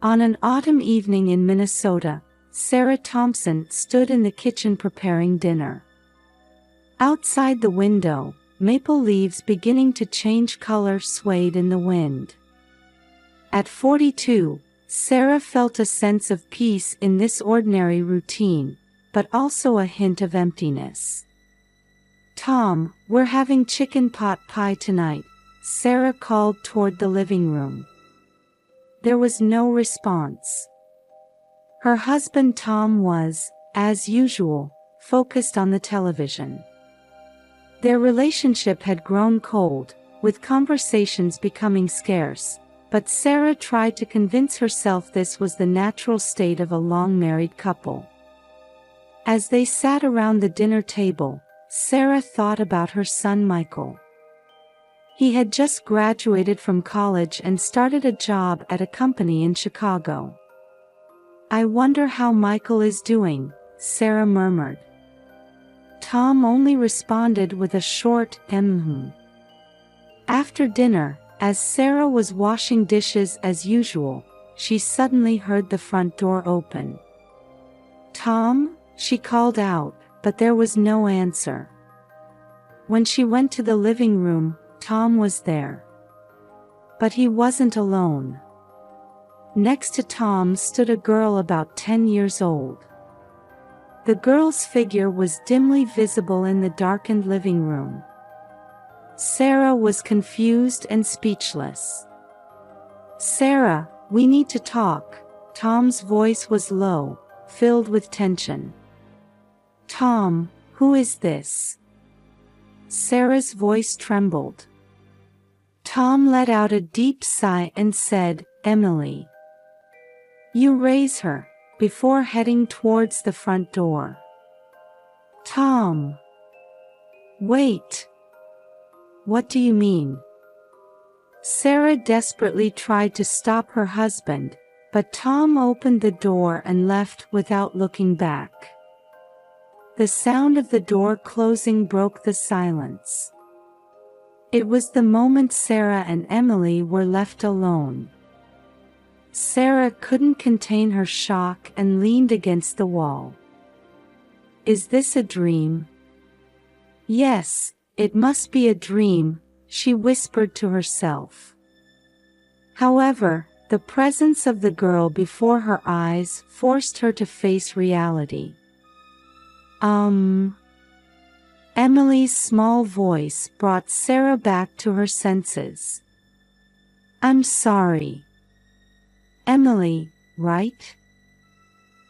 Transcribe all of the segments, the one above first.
On an autumn evening in Minnesota, Sarah Thompson stood in the kitchen preparing dinner. Outside the window, maple leaves beginning to change color swayed in the wind. At 42, Sarah felt a sense of peace in this ordinary routine, but also a hint of emptiness. "Tom, we're having chicken pot pie tonight," Sarah called toward the living room. There was no response. Her husband Tom was, as usual, focused on the television. Their relationship had grown cold, with conversations becoming scarce, but Sarah tried to convince herself this was the natural state of a long-married couple. As they sat around the dinner table, Sarah thought about her son Michael. He had just graduated from college and started a job at a company in Chicago. "I wonder how Michael is doing," Sarah murmured. Tom only responded with a short "mm." After dinner, as Sarah was washing dishes as usual, she suddenly heard the front door open. "Tom?" she called out, but there was no answer. When she went to the living room, Tom was there. But he wasn't alone. Next to Tom stood a girl about 10 years old. The girl's figure was dimly visible in the darkened living room. Sarah was confused and speechless. "Sarah, we need to talk." Tom's voice was low, filled with tension. "Tom, who is this?" Sarah's voice trembled. Tom let out a deep sigh and said, "Emily. You raise her," before heading towards the front door. "Tom. Wait. What do you mean?" Sarah desperately tried to stop her husband, but Tom opened the door and left without looking back. The sound of the door closing broke the silence. It was the moment Sarah and Emily were left alone. Sarah couldn't contain her shock and leaned against the wall. "Is this a dream?" "Yes, it must be a dream," she whispered to herself. However, the presence of the girl before her eyes forced her to face reality. Emily's small voice brought Sarah back to her senses. "I'm sorry. Emily, right?"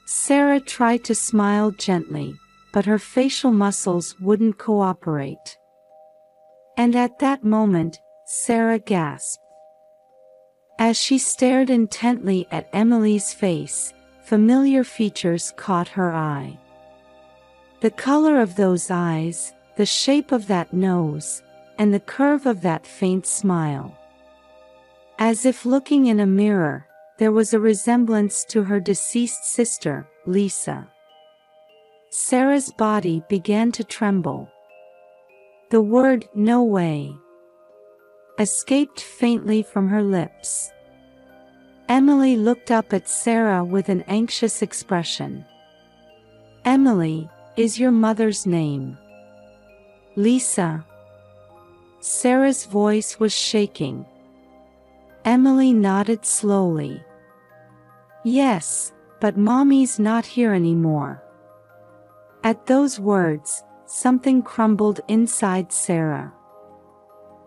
Sarah tried to smile gently, but her facial muscles wouldn't cooperate. And at that moment, Sarah gasped. As she stared intently at Emily's face, familiar features caught her eye. The color of those eyes, the shape of that nose, and the curve of that faint smile. As if looking in a mirror, there was a resemblance to her deceased sister, Lisa. Sarah's body began to tremble. The word "no way" escaped faintly from her lips. Emily looked up at Sarah with an anxious expression. "Emily, is your mother's name?" "Lisa." Sarah's voice was shaking. Emily nodded slowly. "Yes, but Mommy's not here anymore." At those words, something crumbled inside Sarah.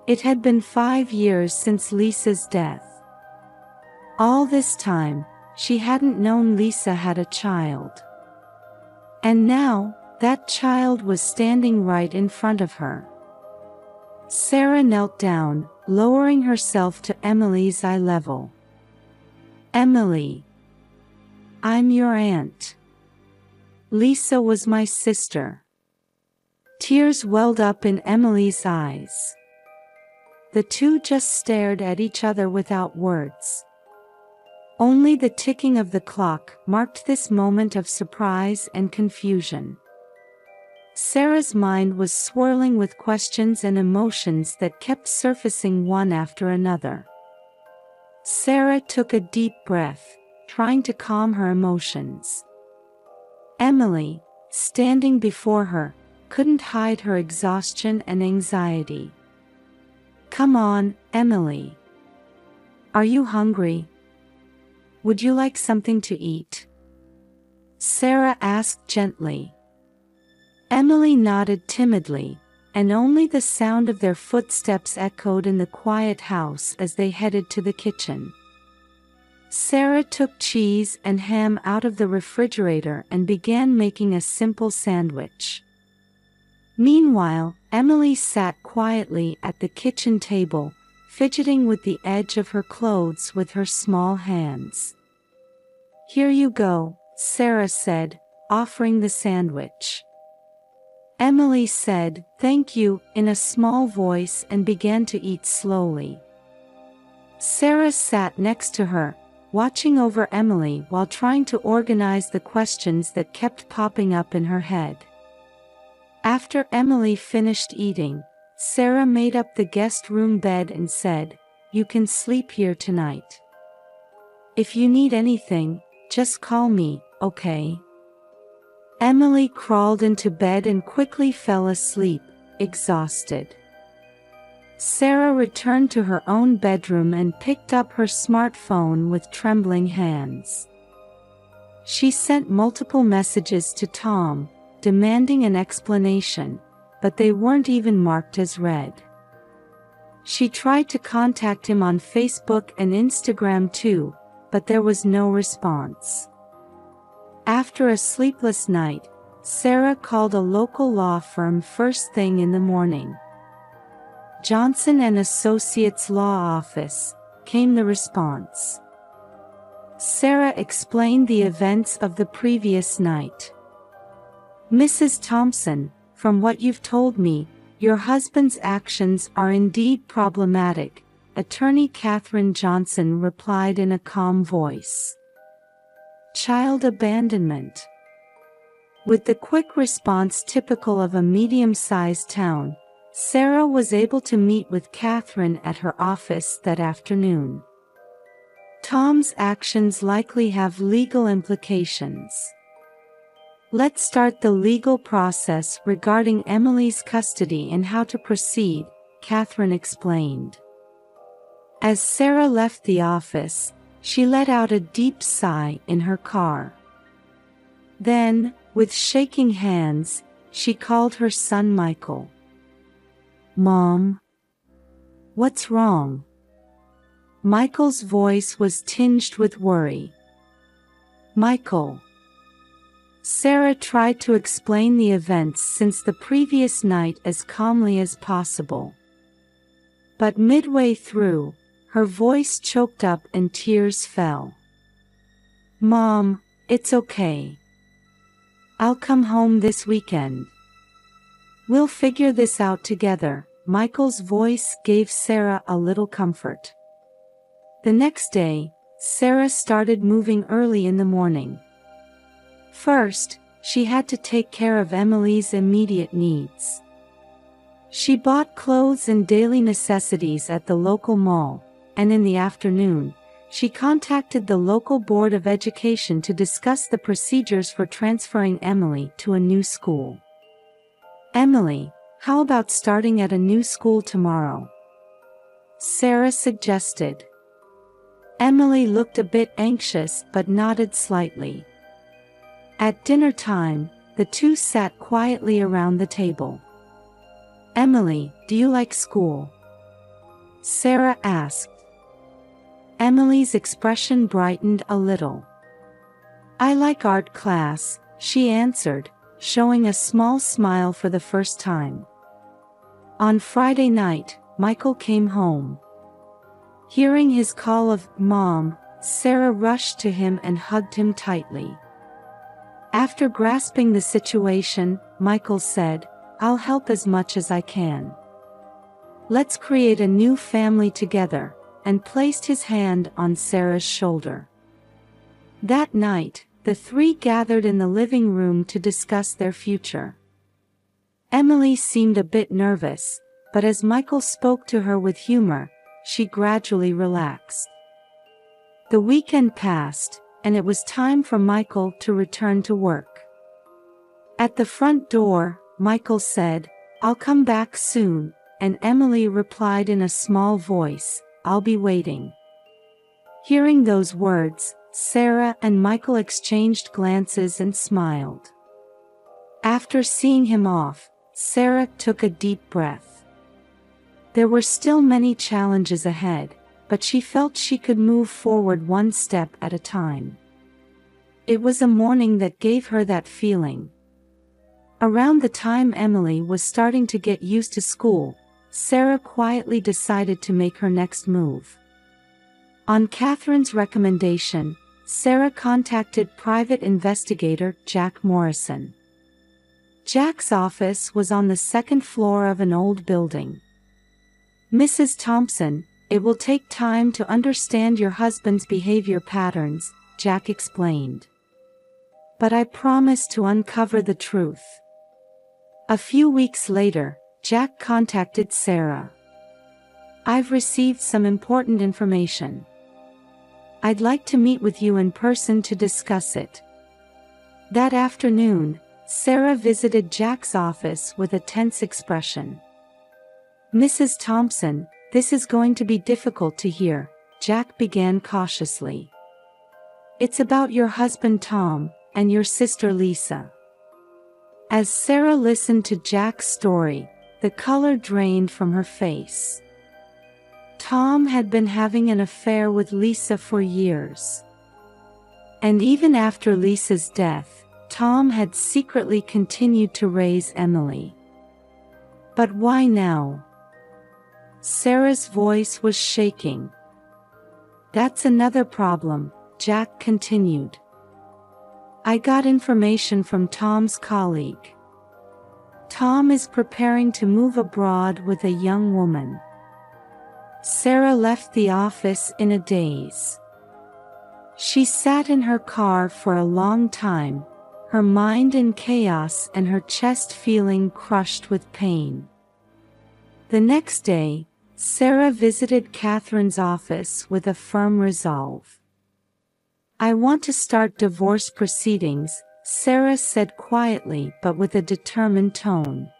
It had been 5 years since Lisa's death. All this time, she hadn't known Lisa had a child. And now, that child was standing right in front of her. Sarah knelt down, lowering herself to Emily's eye level. "Emily. I'm your aunt. Lisa was my sister." Tears welled up in Emily's eyes. The two just stared at each other without words. Only the ticking of the clock marked this moment of surprise and confusion. Sarah's mind was swirling with questions and emotions that kept surfacing one after another. Sarah took a deep breath, trying to calm her emotions. Emily, standing before her, couldn't hide her exhaustion and anxiety. "Come on, Emily. Are you hungry? Would you like something to eat?" Sarah asked gently. Emily nodded timidly, and only the sound of their footsteps echoed in the quiet house as they headed to the kitchen. Sarah took cheese and ham out of the refrigerator and began making a simple sandwich. Meanwhile, Emily sat quietly at the kitchen table, fidgeting with the edge of her clothes with her small hands. "Here you go," Sarah said, offering the sandwich. Emily said, "Thank you," in a small voice and began to eat slowly. Sarah sat next to her, watching over Emily while trying to organize the questions that kept popping up in her head. After Emily finished eating, Sarah made up the guest room bed and said, "You can sleep here tonight. If you need anything, just call me, okay?" Emily crawled into bed and quickly fell asleep, exhausted. Sarah returned to her own bedroom and picked up her smartphone with trembling hands. She sent multiple messages to Tom, demanding an explanation, but they weren't even marked as read. She tried to contact him on Facebook and Instagram too, but there was no response. After a sleepless night, Sarah called a local law firm first thing in the morning. Johnson and Associates Law Office, came the response. Sarah explained the events of the previous night. "Mrs. Thompson, from what you've told me, your husband's actions are indeed problematic," Attorney Katherine Johnson replied in a calm voice. "Child abandonment." With the quick response typical of a medium-sized town, Sarah was able to meet with Katherine at her office that afternoon. Tom's actions likely have legal implications. "Let's start the legal process regarding Emily's custody and how to proceed," Katherine explained. As Sarah left the office, she let out a deep sigh in her car. Then, with shaking hands, she called her son Michael. "Mom? What's wrong?" Michael's voice was tinged with worry. "Michael." Sarah tried to explain the events since the previous night as calmly as possible. But midway through, her voice choked up and tears fell. "Mom, it's okay. I'll come home this weekend. We'll figure this out together." Michael's voice gave Sarah a little comfort. The next day, Sarah started moving early in the morning. First, she had to take care of Emily's immediate needs. She bought clothes and daily necessities at the local mall, and in the afternoon, she contacted the local Board of Education to discuss the procedures for transferring Emily to a new school. "Emily, how about starting at a new school tomorrow?" Sarah suggested. Emily looked a bit anxious but nodded slightly. At dinner time, the two sat quietly around the table. "Emily, do you like school?" Sarah asked. Emily's expression brightened a little. "I like art class," she answered, showing a small smile for the first time. On Friday night, Michael came home. Hearing his call of "Mom," Sarah rushed to him and hugged him tightly. After grasping the situation, Michael said, "I'll help as much as I can. Let's create a new family together," and placed his hand on Sarah's shoulder. That night, the three gathered in the living room to discuss their future. Emily seemed a bit nervous, but as Michael spoke to her with humor, she gradually relaxed. The weekend passed, and it was time for Michael to return to work. At the front door, Michael said, "I'll come back soon," and Emily replied in a small voice, "I'll be waiting." Hearing those words, Sarah and Michael exchanged glances and smiled. After seeing him off, Sarah took a deep breath. There were still many challenges ahead, but she felt she could move forward one step at a time. It was a morning that gave her that feeling. Around the time Emily was starting to get used to school, Sarah quietly decided to make her next move. On Catherine's recommendation, Sarah contacted private investigator Jack Morrison. Jack's office was on the second floor of an old building. "Mrs. Thompson, it will take time to understand your husband's behavior patterns," Jack explained. "But I promise to uncover the truth." A few weeks later, Jack contacted Sarah. "I've received some important information. I'd like to meet with you in person to discuss it." That afternoon, Sarah visited Jack's office with a tense expression. "Mrs. Thompson, this is going to be difficult to hear," Jack began cautiously. "It's about your husband Tom, and your sister Lisa." As Sarah listened to Jack's story, the color drained from her face. Tom had been having an affair with Lisa for years. And even after Lisa's death, Tom had secretly continued to raise Emily. But why now? Sarah's voice was shaking. "That's another problem," Jack continued. "I got information from Tom's colleague. Tom is preparing to move abroad with a young woman." Sarah left the office in a daze. She sat in her car for a long time, her mind in chaos and her chest feeling crushed with pain. The next day, Sarah visited Catherine's office with a firm resolve. "I want to start divorce proceedings," Sarah said quietly but with a determined tone.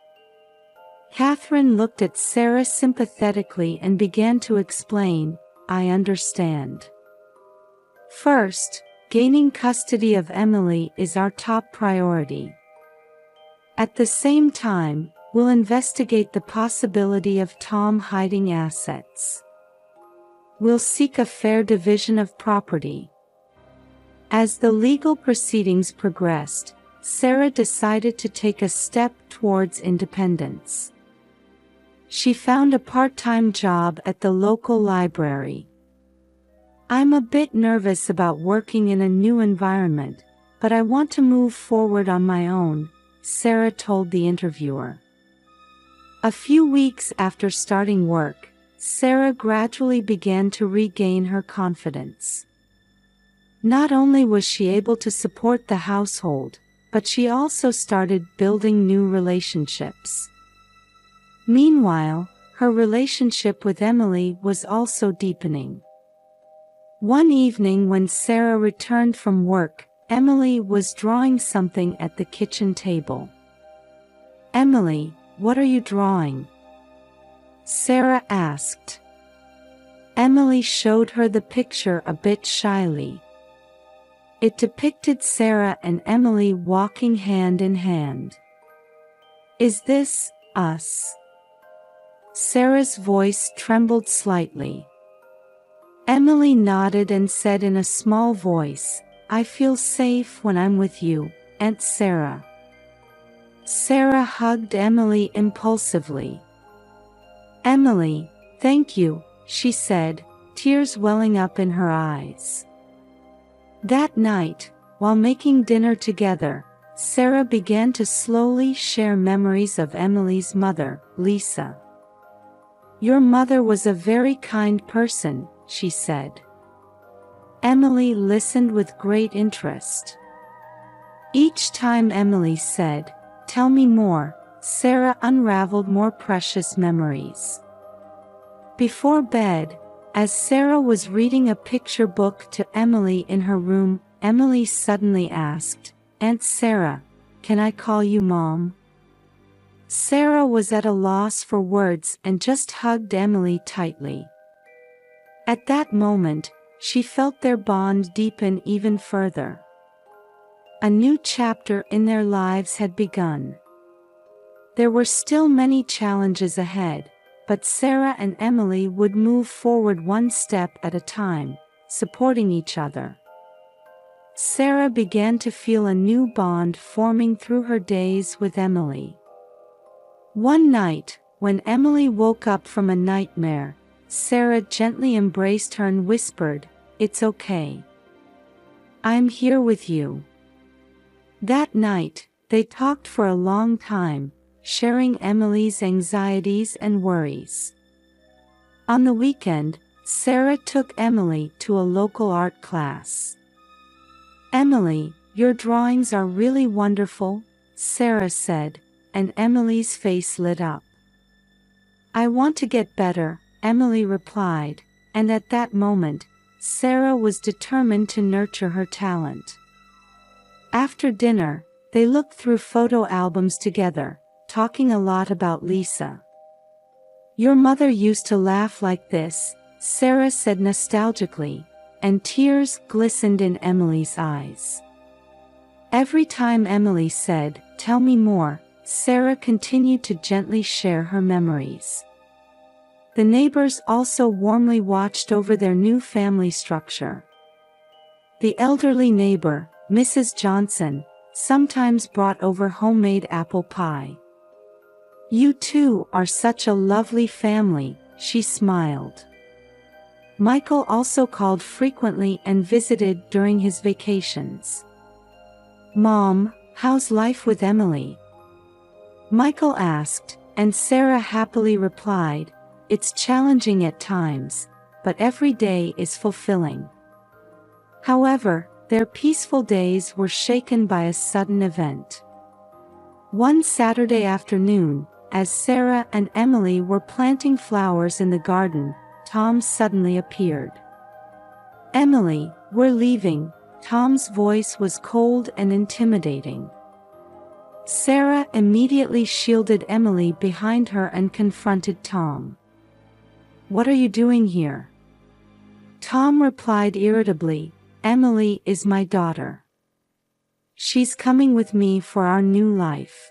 Catherine looked at Sarah sympathetically and began to explain, "I understand. First, gaining custody of Emily is our top priority. At the same time, we'll investigate the possibility of Tom hiding assets. We'll seek a fair division of property." As the legal proceedings progressed, Sarah decided to take a step towards independence. She found a part-time job at the local library. "I'm a bit nervous about working in a new environment, but I want to move forward on my own," Sarah told the interviewer. A few weeks after starting work, Sarah gradually began to regain her confidence. Not only was she able to support the household, but she also started building new relationships. Meanwhile, her relationship with Emily was also deepening. One evening when Sarah returned from work, Emily was drawing something at the kitchen table. "Emily, what are you drawing?" Sarah asked. Emily showed her the picture a bit shyly. It depicted Sarah and Emily walking hand in hand. "Is this us?" Sarah's voice trembled slightly. Emily nodded and said in a small voice, "I feel safe when I'm with you, Aunt Sarah." Sarah hugged Emily impulsively. "Emily, thank you," she said, tears welling up in her eyes. That night, while making dinner together, Sarah began to slowly share memories of Emily's mother, Lisa. "Your mother was a very kind person," she said. Emily listened with great interest. Each time Emily said, "Tell me more," Sarah unraveled more precious memories. Before bed, as Sarah was reading a picture book to Emily in her room, Emily suddenly asked, "Aunt Sarah, can I call you Mom?" Sarah was at a loss for words and just hugged Emily tightly. At that moment, she felt their bond deepen even further. A new chapter in their lives had begun. There were still many challenges ahead, but Sarah and Emily would move forward one step at a time, supporting each other. Sarah began to feel a new bond forming through her days with Emily. One night, when Emily woke up from a nightmare, Sarah gently embraced her and whispered, "It's okay. I'm here with you." That night, they talked for a long time, sharing Emily's anxieties and worries. On the weekend, Sarah took Emily to a local art class. "Emily, your drawings are really wonderful," Sarah said, and Emily's face lit up. "I want to get better," Emily replied, and at that moment, Sarah was determined to nurture her talent. After dinner, they looked through photo albums together, talking a lot about Lisa. "Your mother used to laugh like this," Sarah said nostalgically, and tears glistened in Emily's eyes. Every time Emily said, "Tell me more," Sarah continued to gently share her memories. The neighbors also warmly watched over their new family structure. The elderly neighbor, Mrs. Johnson, sometimes brought over homemade apple pie. "You two are such a lovely family," she smiled. Michael also called frequently and visited during his vacations. "Mom, how's life with Emily?" Michael asked, and Sarah happily replied, "It's challenging at times, but every day is fulfilling." However, their peaceful days were shaken by a sudden event. One Saturday afternoon, as Sarah and Emily were planting flowers in the garden, Tom suddenly appeared. "Emily, we're leaving." Tom's voice was cold and intimidating. Sarah immediately shielded Emily behind her and confronted Tom. "What are you doing here?" Tom replied irritably, "Emily is my daughter. She's coming with me for our new life."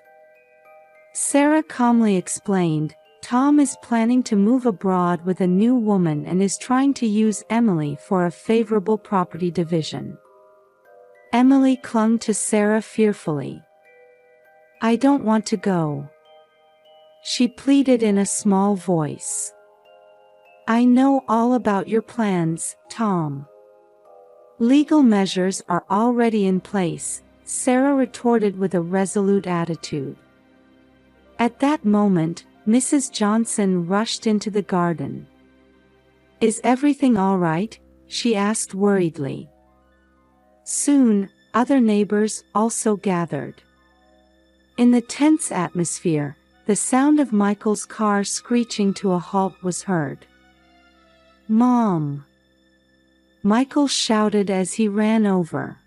Sarah calmly explained, "Tom is planning to move abroad with a new woman and is trying to use Emily for a favorable property division." Emily clung to Sarah fearfully. "I don't want to go," she pleaded in a small voice. "I know all about your plans, Tom. Legal measures are already in place," Sarah retorted with a resolute attitude. At that moment, Mrs. Johnson rushed into the garden. "Is everything all right?" she asked worriedly. Soon, other neighbors also gathered. In the tense atmosphere, the sound of Michael's car screeching to a halt was heard. "Mom!" Michael shouted as he ran over.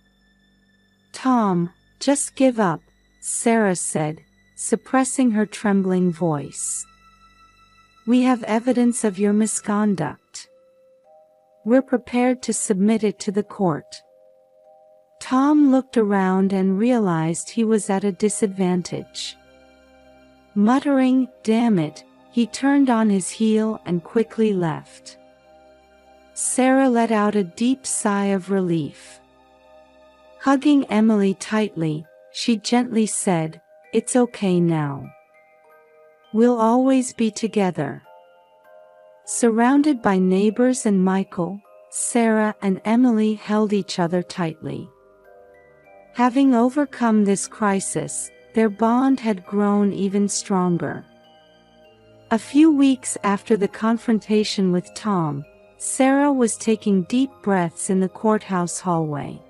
"Tom, just give up," Sarah said, suppressing her trembling voice. "We have evidence of your misconduct. We're prepared to submit it to the court." Tom looked around and realized he was at a disadvantage. Muttering, "Damn it," he turned on his heel and quickly left. Sarah let out a deep sigh of relief. Hugging Emily tightly, she gently said, "It's okay now. We'll always be together." Surrounded by neighbors and Michael, Sarah and Emily held each other tightly. Having overcome this crisis, their bond had grown even stronger. A few weeks after the confrontation with Tom, Sarah was taking deep breaths in the courthouse hallway.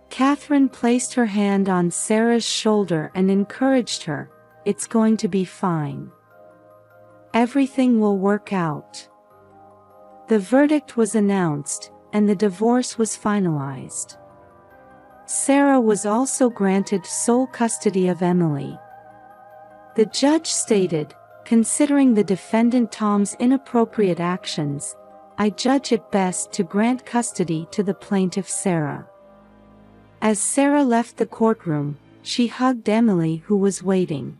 Catherine placed her hand on Sarah's shoulder and encouraged her, "It's going to be fine. Everything will work out." The verdict was announced, and the divorce was finalized. Sarah was also granted sole custody of Emily. The judge stated, "Considering the defendant Tom's inappropriate actions, I judge it best to grant custody to the plaintiff Sarah." As Sarah left the courtroom, she hugged Emily, who was waiting.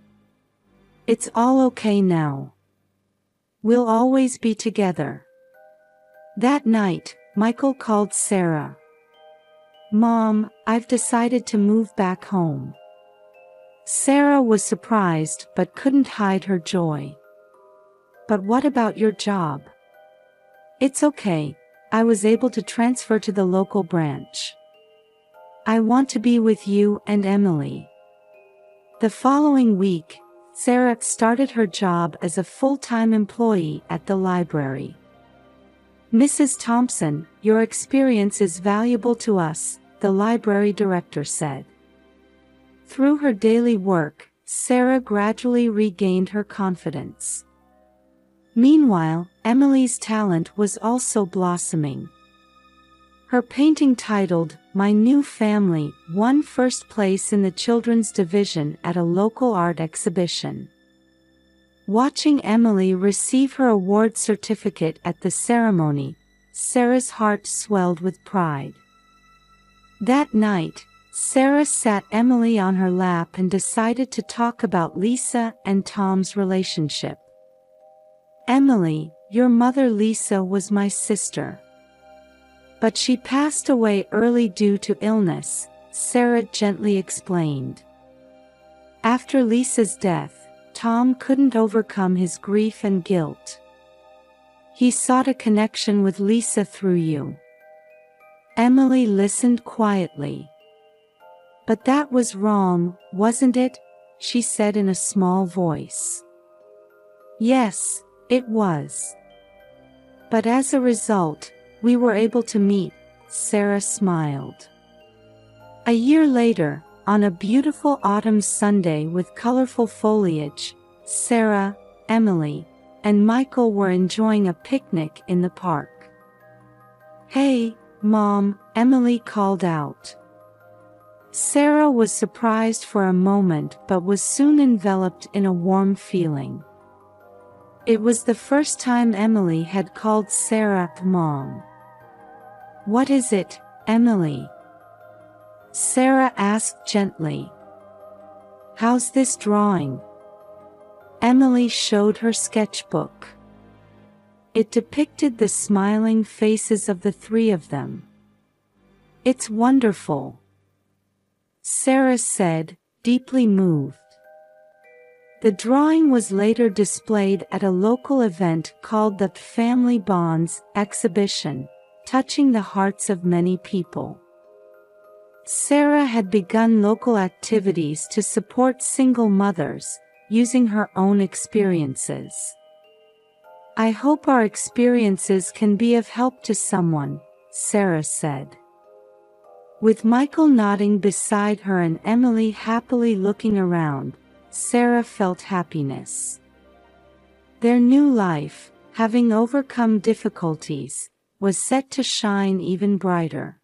"It's all okay now. We'll always be together." That night, Michael called Sarah. "Mom, I've decided to move back home." Sarah was surprised but couldn't hide her joy. "But what about your job?" "It's okay. I was able to transfer to the local branch. I want to be with you and Emily." The following week, Sarah started her job as a full-time employee at the library. "Mrs. Thompson, your experience is valuable to us," the library director said. Through her daily work, Sarah gradually regained her confidence. Meanwhile, Emily's talent was also blossoming. Her painting titled, "My New Family," won first place in the children's division at a local art exhibition. Watching Emily receive her award certificate at the ceremony, Sarah's heart swelled with pride. That night, Sarah sat Emily on her lap and decided to talk about Lisa and Tom's relationship. "Emily, your mother Lisa was my sister. But she passed away early due to illness," Sarah gently explained. "After Lisa's death, Tom couldn't overcome his grief and guilt. He sought a connection with Lisa through you." Emily listened quietly. "But that was wrong, wasn't it?" she said in a small voice. "Yes, it was. But as a result, we were able to meet," Sarah smiled. A year later, on a beautiful autumn Sunday with colorful foliage, Sarah, Emily, and Michael were enjoying a picnic in the park. "Hey, Mom," Emily called out. Sarah was surprised for a moment but was soon enveloped in a warm feeling. It was the first time Emily had called Sarah Mom. "What is it, Emily?" Sarah asked gently. "How's this drawing?" Emily showed her sketchbook. It depicted the smiling faces of the three of them. "It's wonderful," Sarah said, deeply moved. The drawing was later displayed at a local event called the Family Bonds exhibition, touching the hearts of many people. Sarah had begun local activities to support single mothers, using her own experiences. "I hope our experiences can be of help to someone," Sarah said. With Michael nodding beside her and Emily happily looking around, Sarah felt happiness. Their new life, having overcome difficulties, was set to shine even brighter.